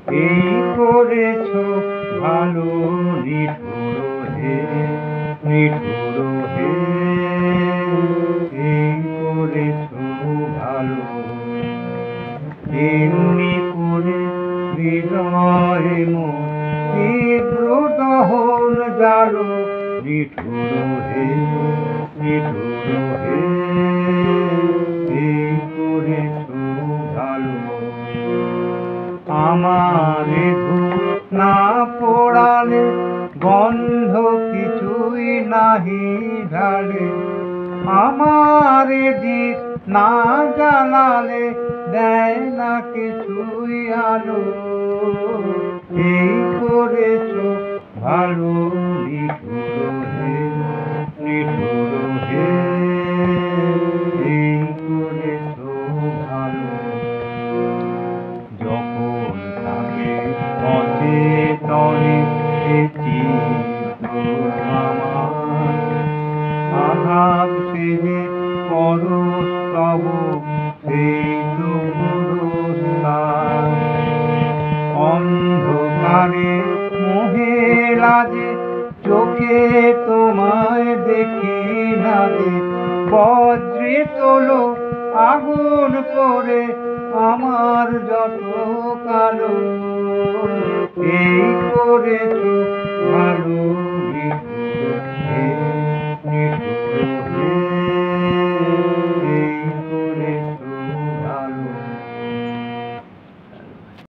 এই করেছ ভালো নিঠুর হে, নিঠুর হে, এই করেছ ভালো। এমনি করে হৃদয় মোর তীব্র দহন জালো, নিঠুর হে, নিঠুর হে, এই করেছ ভালো। আমারে ধূপ না পোড়ালে গন্ধ কিছুই নাহি ঢালে, আমারে দীপ না জ্বালালে দেয় না কিছুই আলো। এই করেছ ভালো নিঠুর হে, নিঠুর হে, এই করেছ ভালো। যখন থাকে অচেতনে আমার আঘাত সেজে পরস্তব সেই তো পুরস্কার। অন্ধকারে মোহে লাজে চোখে তোমার